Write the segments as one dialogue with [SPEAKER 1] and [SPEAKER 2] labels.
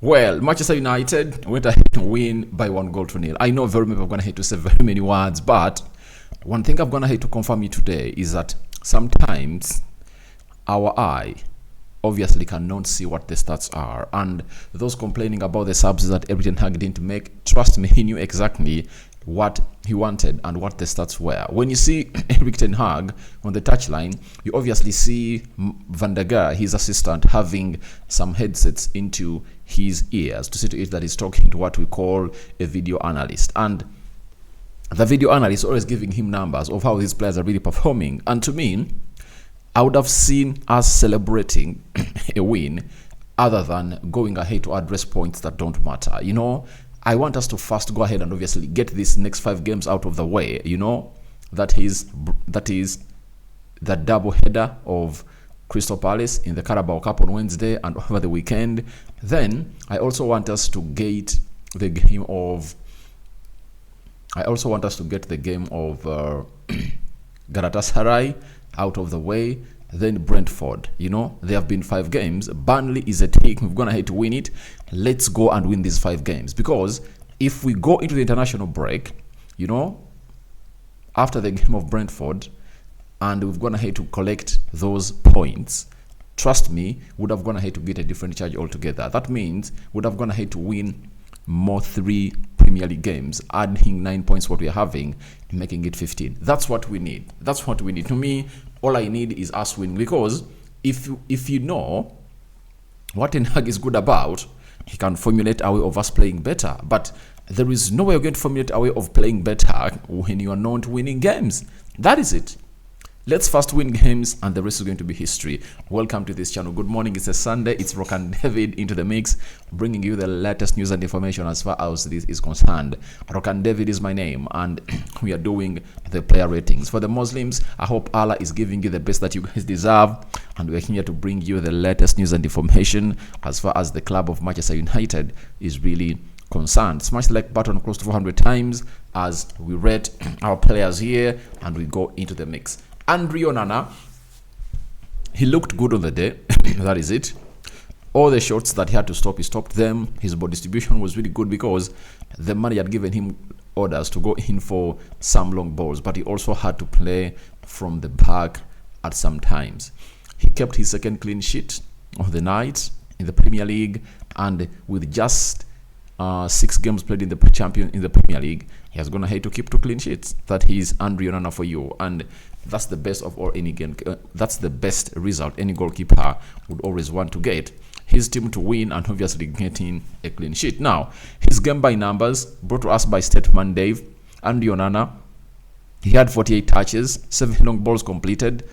[SPEAKER 1] Well, Manchester United went ahead to win by 1-0. I know very many people are going to hate to say very many words, but one thing I'm going to hate to confirm you today is that sometimes our eye obviously cannot see what the stats are, and those complaining about the subs that Erik ten Hag didn't make, trust me, he knew exactly what he wanted and what the stats were. When you see Erik ten Hag on the touchline, you obviously see Van der Gaar, his assistant, having some headsets into his ears to see to it that he's talking to what we call a video analyst, and the video analyst is always giving him numbers of how his players are really performing. And to me, I would have seen us celebrating a win other than going ahead to address points that don't matter. You know, I want us to first go ahead and obviously get these next 5 games out of the way. You know, that is the double header of Crystal Palace in the Carabao Cup on Wednesday and over the weekend. Then I also want us to get the game of Galatasaray out of the way. Then Brentford, you know, there have been 5 games. Burnley is a team, we've gone ahead to win it. Let's go and win these 5 games, because if we go into the international break, you know, after the game of Brentford, and we've gone ahead to collect those points, trust me, would have gone ahead to get a different charge altogether. That means would have gone ahead to win more 3 Premier League games, adding 9 points what we're having, making it 15. That's what we need. That's what we need. To me, all I need is us winning, because if you know what Ten Hag is good about, he can formulate a way of us playing better. But there is no way you're going to formulate a way of playing better when you are not winning games. That is it. Let's first win games, and the rest is going to be history. Welcome to this channel. Good morning. It's a Sunday. It's Rock and David into the mix, bringing you the latest news and information as far as this is concerned. Rock and David is my name, and we are doing the player ratings. For the Muslims, I hope Allah is giving you the best that you guys deserve, and we're here to bring you the latest news and information as far as the club of Manchester United is really concerned. Smash the like button close to 400 times as we rate our players here and we go into the mix. Onana, he looked good on the day. That is it. All the shots that he had to stop, he stopped them. His ball distribution was really good because the manager had given him orders to go in for some long balls, but he also had to play from the back at some times. He kept his second clean sheet of the night in the Premier League, and with just 6 games played in the Premier League, he has gone ahead to keep 2 clean sheets. That is Onana for you, and that's the best of all any game. That's the best result any goalkeeper would always want to get. His team to win and obviously getting a clean sheet. Now, his game by numbers brought to us by Statman Dave. Onana, he had 48 touches, 7 long balls completed,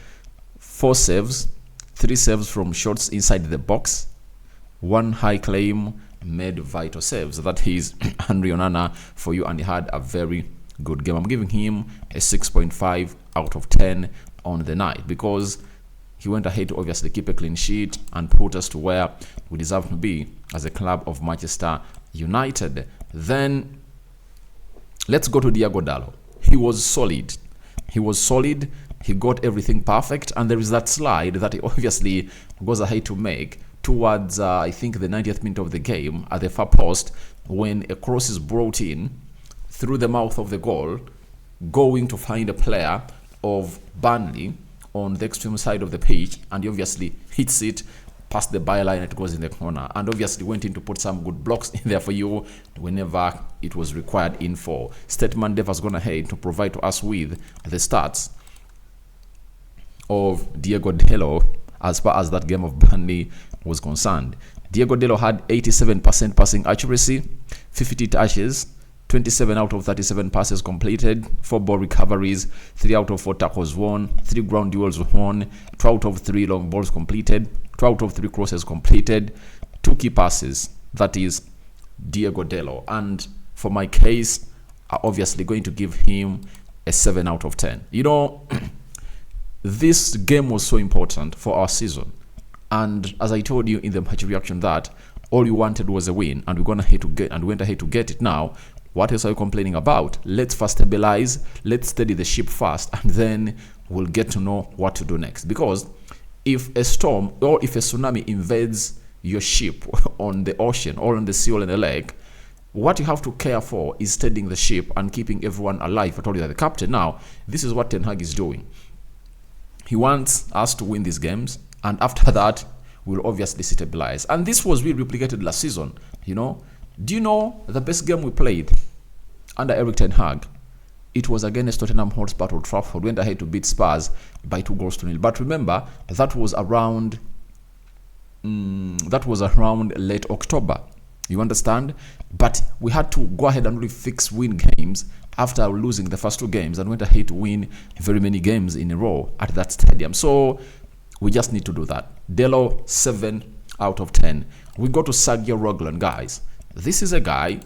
[SPEAKER 1] 4 saves, 3 saves from shots inside the box, 1 high claim, made vital saves. That is Onana for you, and he had a very good game. I'm giving him a 6.5 out of 10 on the night, because he went ahead to obviously keep a clean sheet and put us to where we deserve to be as a club of Manchester United. Then let's go to Diogo Dalot. He was solid. He got everything perfect, and there is that slide that he obviously goes ahead to make towards I think the 90th minute of the game at the far post, when a cross is brought in through the mouth of the goal, going to find a player of Burnley on the extreme side of the pitch, and he obviously hits it past the byline. It goes in the corner, and obviously went in to put some good blocks in there for you whenever it was required in for. Statman Dave has gone ahead to provide to us with the stats of Diogo Dalot as far as that game of Burnley was concerned. Diogo Dalot had 87% passing accuracy, 50 touches, 27 out of 37 passes completed, 4 ball recoveries, 3 out of 4 tackles won, 3 ground duels won, 2 out of 3 long balls completed, 2 out of 3 crosses completed, 2 key passes. That is Diogo Dalot. And for my case, I'm obviously going to give him a 7 out of 10. You know, this game was so important for our season. And as I told you in the match reaction, that all you wanted was a win, and we went ahead to get it. Now, what else are you complaining about? Let's first stabilize, let's steady the ship first, and then we'll get to know what to do next. Because if a storm or if a tsunami invades your ship on the ocean or on the sea or in the lake, what you have to care for is steadying the ship and keeping everyone alive. I told you that the captain. Now, this is what Ten Hag is doing. He wants us to win these games, and after that, we'll obviously stabilize. And this was really replicated last season, you know. Do you know the best game we played under Eric Ten Hag? It was against Tottenham Hotspur at Old Trafford. Went ahead to beat Spurs by 2-0. But remember, that was around late October. You understand? But we had to go ahead and really win games after losing the first 2 games, and went ahead to win very many games in a row at that stadium. So we just need to do that. Dalot, 7 out of 10. We go to Sergio Reguilón, guys. This is a guy.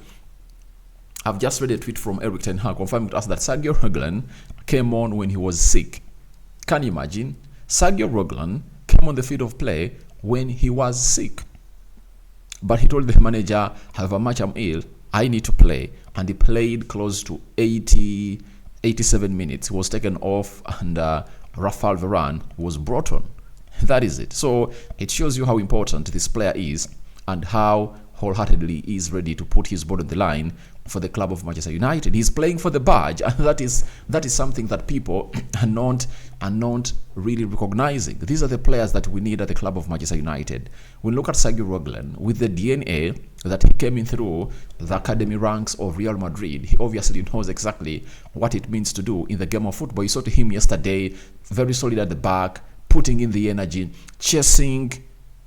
[SPEAKER 1] I've just read a tweet from Eric Ten Hag confirming to us that Sergio Reguilón came on when he was sick. Can you imagine? Sergio Reguilón came on the field of play when he was sick. But he told the manager, have a match, I'm ill, I need to play. And he played close to 87 minutes. He was taken off, and Rafael Varane was brought on. That is it. So it shows you how important this player is and how wholeheartedly he is ready to put his body on the line for the club of Manchester United. He's playing for the badge, and that is something that people are not really recognizing. These are the players that we need at the club of Manchester United. We look at Sergio Reguilón with the DNA that he came in through the academy ranks of Real Madrid. He obviously knows exactly what it means to do in the game of football. You saw to him yesterday, very solid at the back, putting in the energy, chasing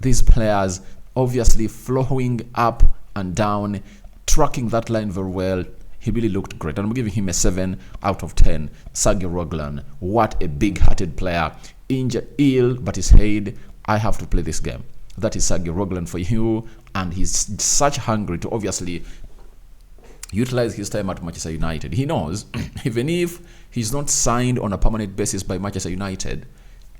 [SPEAKER 1] these players, obviously flowing up and down, tracking that line very well. He really looked great. And I'm giving him a 7 out of 10. Sergio Reguilón, what a big-hearted player. Injured, ill, but he said, I have to play this game. That is Sergio Reguilón for you. And he's such hungry to obviously utilize his time at Manchester United. He knows, even if he's not signed on a permanent basis by Manchester United,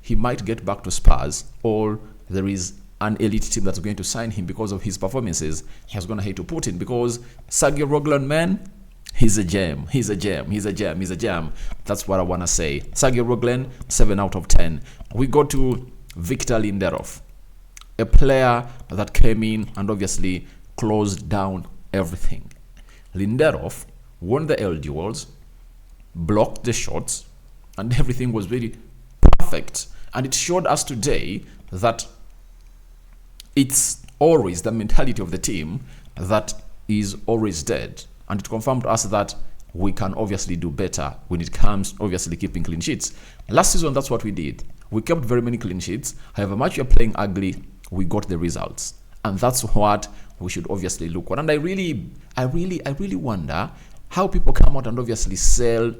[SPEAKER 1] he might get back to Spurs, or there is an elite team that's going to sign him because of his performances. He's going to hate to put in, because Sergio Reguilón, man, he's a gem. He's a gem. He's a gem. He's a gem. That's what I want to say. Sergio Reguilón, 7 out of 10. We go to Victor Lindelöf, a player that came in and obviously closed down everything. Lindelöf won the L duels, blocked the shots, and everything was really perfect. And it showed us today that it's always the mentality of the team that is always dead. And it confirmed to us that we can obviously do better when it comes obviously keeping clean sheets. Last season, that's what we did. We kept very many clean sheets. However much we are playing ugly, we got the results. And that's what we should obviously look on. And I really wonder how people come out and obviously sell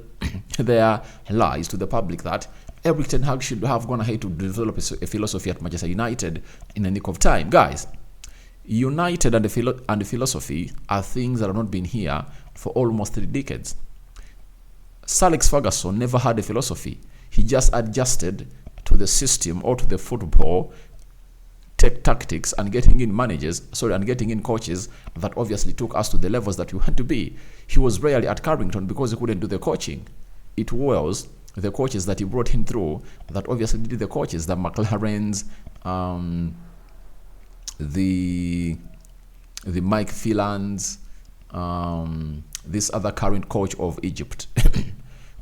[SPEAKER 1] their lies to the public that Eric Ten Hag should have gone ahead to develop a philosophy at Manchester United in the nick of time. Guys, United and the philosophy are things that have not been here for almost 3 decades. Sir Alex Ferguson never had a philosophy. He just adjusted to the system or to the football tactics and getting in coaches that obviously took us to the levels that we want to be. He was rarely at Carrington because he couldn't do the coaching. It was the coaches that he brought him through that obviously did the coaches, the McLarens, the Mike Phillans, this other current coach of Egypt.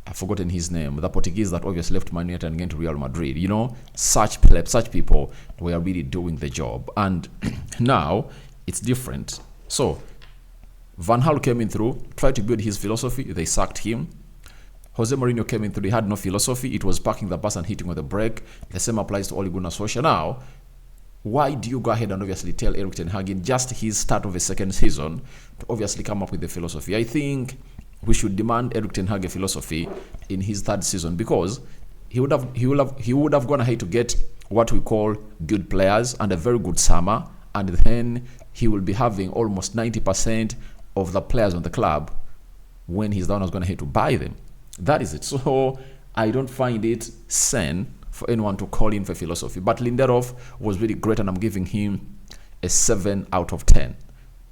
[SPEAKER 1] I've forgotten his name. The Portuguese that obviously left Man United and went to Real Madrid. You know, such people were really doing the job. And now it's different. So Van Gaal came in through, tried to build his philosophy. They sacked him. Jose Mourinho came in through. He had no philosophy. It was parking the bus and hitting with the brake. The same applies to Ole Gunnar Solskjaer. Now, why do you go ahead and obviously tell Eric Ten Hag in just his start of a second season to obviously come up with the philosophy? I think we should demand Eric Ten Hag a philosophy in his 3rd season, because he would have gone ahead to get what we call good players and a very good summer, and then he will be having almost 90% of the players on the club when he's done was going ahead to buy them. That is it. So I don't find it sane for anyone to call in for philosophy. But Lindelöf was really great, and I'm giving him a 7 out of 10.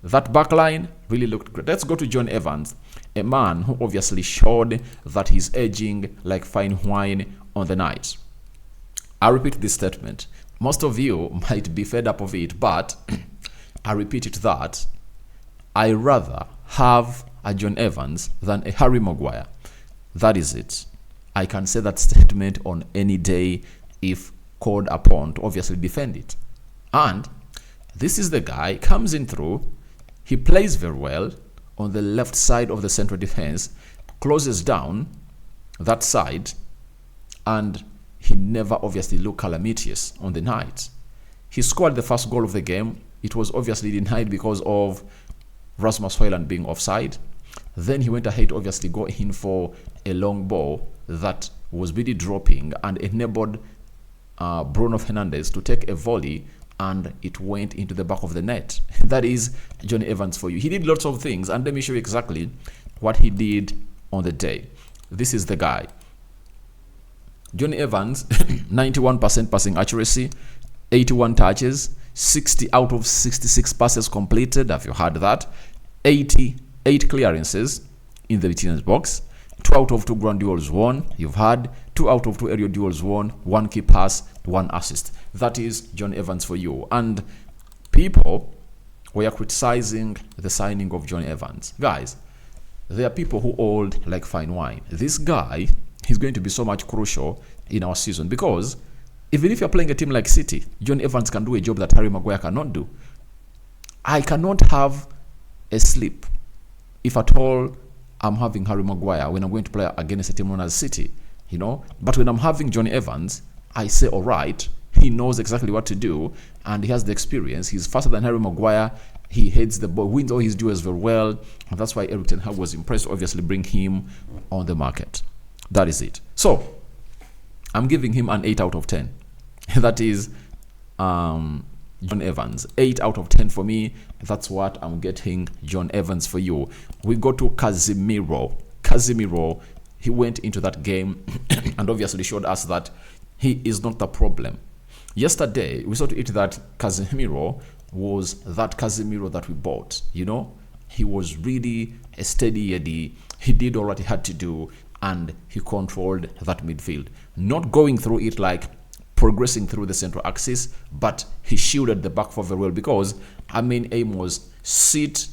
[SPEAKER 1] That backline really looked great. Let's go to John Evans, a man who obviously showed that he's aging like fine wine on the night. I repeat this statement. Most of you might be fed up of it, but I repeat it that I rather have a John Evans than a Harry Maguire. That is it. I can say that statement on any day if called upon to obviously defend it. And this is the guy, comes in through, he plays very well on the left side of the central defense, closes down that side, and he never obviously looked calamitous on the night. He scored the first goal of the game. It was obviously denied because of Rasmus Højlund being offside. Then he went ahead to obviously go in for a long ball that was really dropping and enabled Bruno Fernandes to take a volley, and it went into the back of the net. That is Johnny Evans for you. He did lots of things, and let me show you exactly what he did on the day. This is the guy. Johnny Evans, 91% passing accuracy, 81 touches, 60 out of 66 passes completed. Have you heard that? 88 clearances in the returns box, 2 out of 2 ground duels won. You've had 2 out of 2 aerial duels won, 1 key pass, 1 assist. That is John Evans for you. And people were criticizing the signing of John Evans. Guys, there are people who hold like fine wine. This guy, he's going to be so much crucial in our season, because even if you're playing a team like City, John Evans can do a job that Harry Maguire cannot do. I cannot have a sleep if at all I'm having Harry Maguire when I'm going to play against a team known as City, you know. But when I'm having Johnny Evans, I say, all right, he knows exactly what to do, and he has the experience. He's faster than Harry Maguire. He heads the ball, wins all his duels very well, and that's why Erik ten Hag was impressed to obviously bring him on the market. That is it. So I'm giving him an 8 out of 10. That is John Evans. 8 out of 10 for me. That's what I'm getting John Evans for you. We go to Casemiro. Casemiro, he went into that game and obviously showed us that he is not the problem. Yesterday, we saw to it that Casemiro was that Casemiro that we bought, you know. He was really a steady Eddie. He did all what he had to do, and he controlled that midfield. Not going through it like progressing through the central axis, but he shielded the back four very well, because our main aim was sit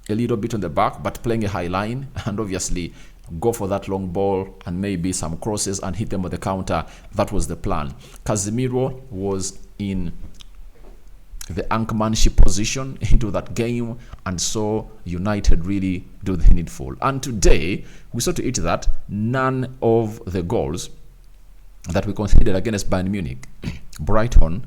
[SPEAKER 1] a little bit on the back, but playing a high line, and obviously go for that long ball and maybe some crosses and hit them with the counter. That was the plan. Casemiro was in the anchormanship position into that game, and so United really do the needful. And today we saw to it that none of the goals that we considered against Bayern Munich, Brighton,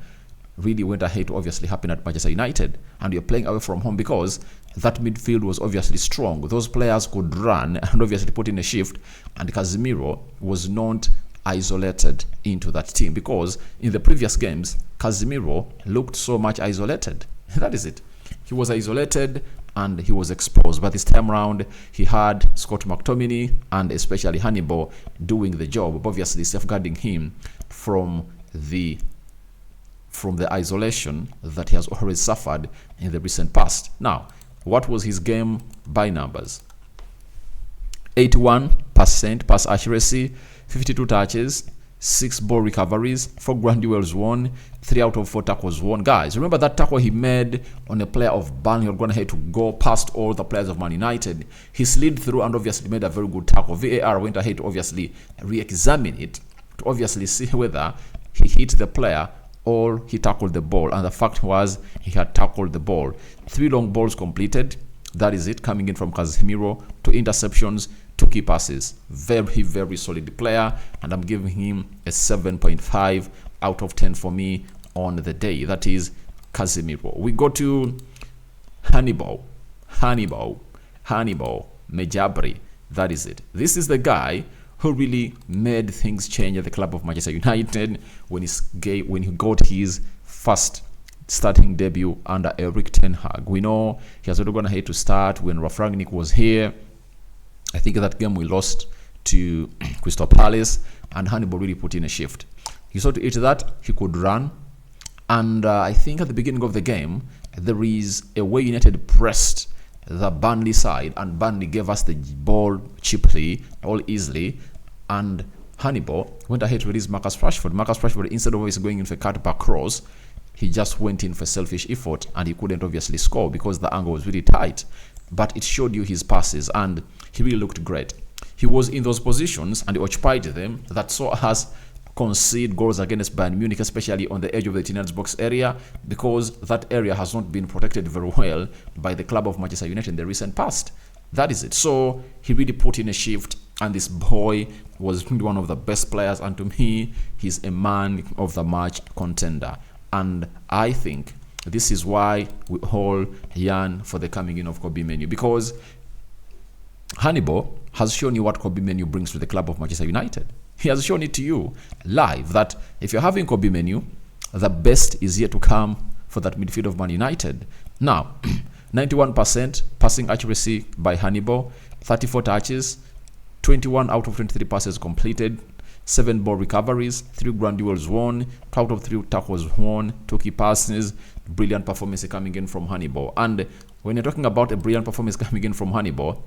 [SPEAKER 1] really went ahead to obviously happen at Manchester United. And you're playing away from home, because that midfield was obviously strong. Those players could run and obviously put in a shift, and Casemiro was not isolated into that team, because in the previous games Casemiro looked so much isolated. That is it. He was isolated and he was exposed. But this time around, he had Scott McTominay and especially Hannibal doing the job, obviously safeguarding him from the isolation that he has already suffered in the recent past. Now, what was his game by numbers? 81% pass accuracy, 52 touches, 6 ball recoveries, 4 ground duels won, 3 out of 4 tackles won. Guys, remember that tackle he made on a player of Burnley, who going ahead to go past all the players of Man United? He slid through and obviously made a very good tackle. VAR went ahead to obviously re-examine it to obviously see whether he hit the player or he tackled the ball, and the fact was he had tackled the ball. 3 long balls completed. That is it, coming in from Casemiro. 2 interceptions, 2 key passes. Very, very solid player, and I'm giving him a 7.5 out of 10 for me on the day. That is Casemiro. We go to Hannibal Mejbri. That is it. This is the guy who really made things change at the club of Manchester United when he got his first starting debut under Erik ten Hag. We know he has already gone ahead to start when Ralf Rangnick was here. I think that game we lost to Crystal Palace, and Hannibal really put in a shift. He saw to it that he could run, and I think at the beginning of the game there is a way United pressed the Burnley side, and Burnley gave us the ball cheaply, all easily, and Hannibal went ahead to release Marcus Rashford. Marcus Rashford, instead of always going in for a cut-back cross, he just went in for selfish effort, and he couldn't obviously score because the angle was really tight. But it showed you his passes, and he really looked great. He was in those positions, and he occupied them. That saw us concede goals against Bayern Munich, especially on the edge of the 18 box area, because that area has not been protected very well by the club of Manchester United in the recent past. That is it. So he really put in a shift, and this boy was really one of the best players, and to me, he's a man of the match contender. And I think this is why we all yearn for the coming in of Kobbie Mainoo, because Hannibal has shown you what Kobbie Mainoo brings to the club of Manchester United. He has shown it to you live that if you're having Kobbie Mainoo, the best is yet to come for that midfield of Man United. Now, 91% passing accuracy by Hannibal, 34 touches, 21 out of 23 passes completed, 7 ball recoveries, 3 ground duels won, 2 out of 3 tackles won, 2 key passes. Brilliant performance coming in from Hannibal. And when you're talking about a brilliant performance coming in from Hannibal,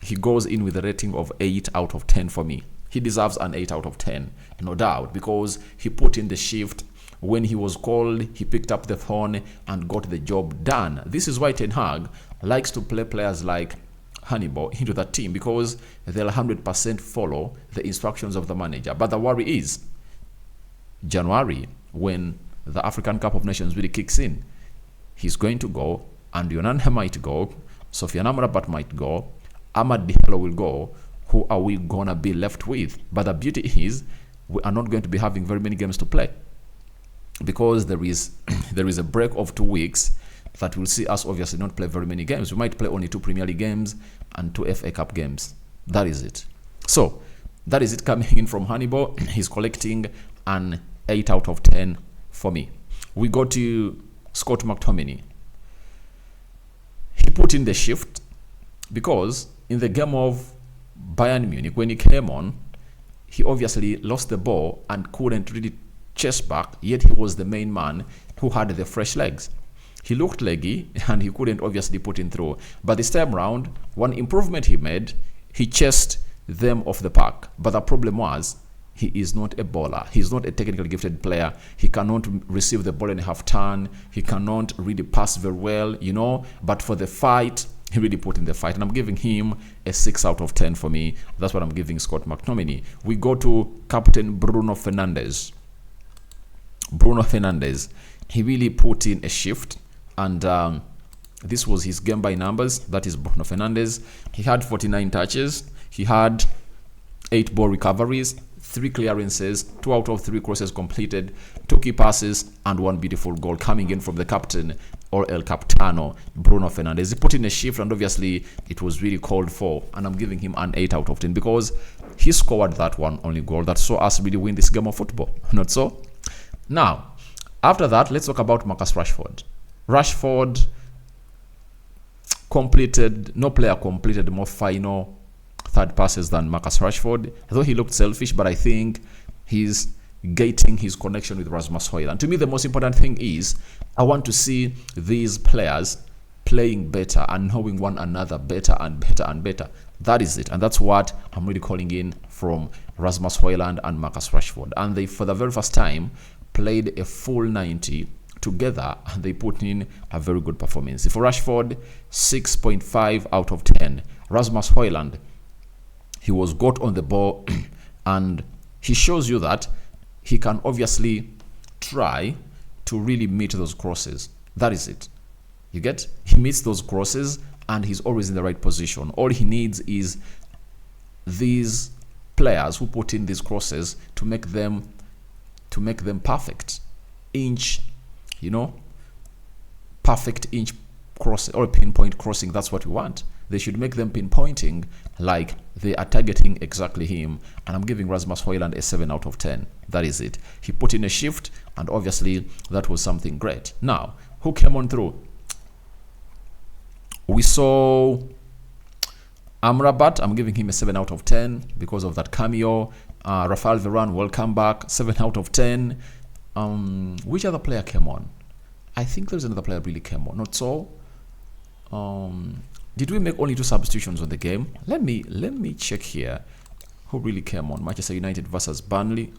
[SPEAKER 1] he goes in with a rating of 8 out of 10 for me. He deserves an 8 out of 10, no doubt, because he put in the shift. When he was called, he picked up the phone and got the job done. This is why Ten Hag likes to play players like Hannibal into that team, because they'll 100% follow the instructions of the manager. But the worry is January, when the African Cup of Nations really kicks in, he's going to go, and Onana might go, Sofiane Amrabat might go, Amad Diallo will go. Who are we gonna be left with? But the beauty is we are not going to be having very many games to play, because there is a break of 2 weeks that will see us obviously not play very many games. We might play only 2 Premier League games and 2 FA Cup games. That is it. So that is it coming in from Hannibal. He's collecting an 8 out of 10 for me. We go to Scott McTominay. He put in the shift, because in the game of Bayern Munich, when he came on, he obviously lost the ball and couldn't really chase back, yet he was the main man who had the fresh legs. He looked leggy and he couldn't obviously put in through. But this time round, one improvement he made, he chased them off the park. But the problem was, he is not a bowler. He's not a technically gifted player. He cannot receive the ball in a half turn. He cannot really pass very well, But for the fight, he really put in the fight. And I'm giving him a 6 out of 10 for me. That's what I'm giving Scott McTominay. We go to Captain Bruno Fernandes. Bruno Fernandes. He really put in a shift. And this was his game by numbers. That is Bruno Fernandes. He had 49 touches. He had 8 ball recoveries, 3 clearances, 2 out of 3 crosses completed, 2 key passes, and 1 beautiful goal coming in from the captain, or El Capitano, Bruno Fernandes. He put in a shift, and obviously it was really called for, and I'm giving him an 8 out of 10 because he scored that one only goal that saw us really win this game of football. Not so? Now, after that, let's talk about Marcus Rashford. Rashford no player completed more final third passes than Marcus Rashford. Though he looked selfish, but I think he's gating his connection with Rasmus Højlund. To me, the most important thing is I want to see these players playing better and knowing one another better and better and better. That is it. And that's what I'm really calling in from Rasmus Højlund and Marcus Rashford. And they, for the very first time, played a full 90 together, and they put in a very good performance. For Rashford, 6.5 out of 10. Rasmus Højlund, he was got on the ball and he shows you that he can obviously try to really meet those crosses. That is it. You get? He meets those crosses and he's always in the right position. All he needs is these players who put in these crosses to make them perfect. Perfect inch crossing or pinpoint crossing. That's what we want. They should make them pinpointing like they are targeting exactly him. And I'm giving Rasmus Højlund a 7 out of 10. That is it. He put in a shift, and obviously that was something great. Now, who came on through? We saw Amrabat. I'm giving him a 7 out of 10 because of that cameo. Rafael Varane, welcome back. 7 out of 10. Which other player came on? I think there's another player really came on. Not so. Did we make only 2 substitutions on the game? Let me check here. Who really came on? Manchester United versus Burnley.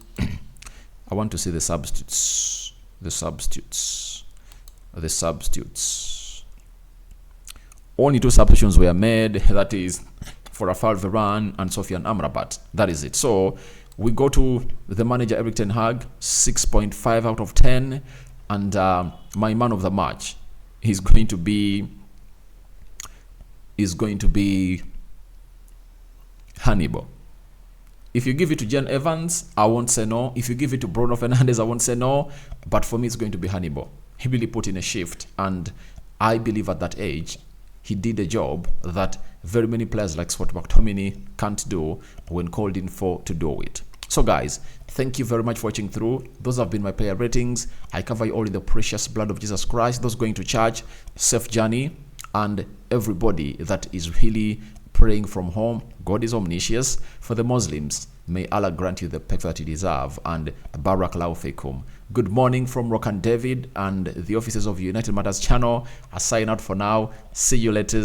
[SPEAKER 1] I want to see the substitutes. The substitutes. The substitutes. Only 2 substitutions were made. That is for Rafael Varane and Sofian Amrabat. That is it. So we go to the manager Erik ten Hag, 6.5 out of 10. And my man of the match is going to be Hannibal. If you give it to Jen Evans, I won't say no. If you give it to Bruno Fernandes, I won't say no. But for me, it's going to be Hannibal. He really put in a shift. And I believe at that age, he did a job that very many players like Scott McTominay can't do when called in for to do it. So guys, thank you very much for watching through. Those have been my player ratings. I cover you all in the precious blood of Jesus Christ. Those going to church, safe journey, and everybody that is really praying from home. God is omniscient. For the Muslims, may Allah grant you the peace that you deserve, and Barakallahu Fekum. Good morning from Rock and David and the offices of United Matters channel. I sign out for now. See you later.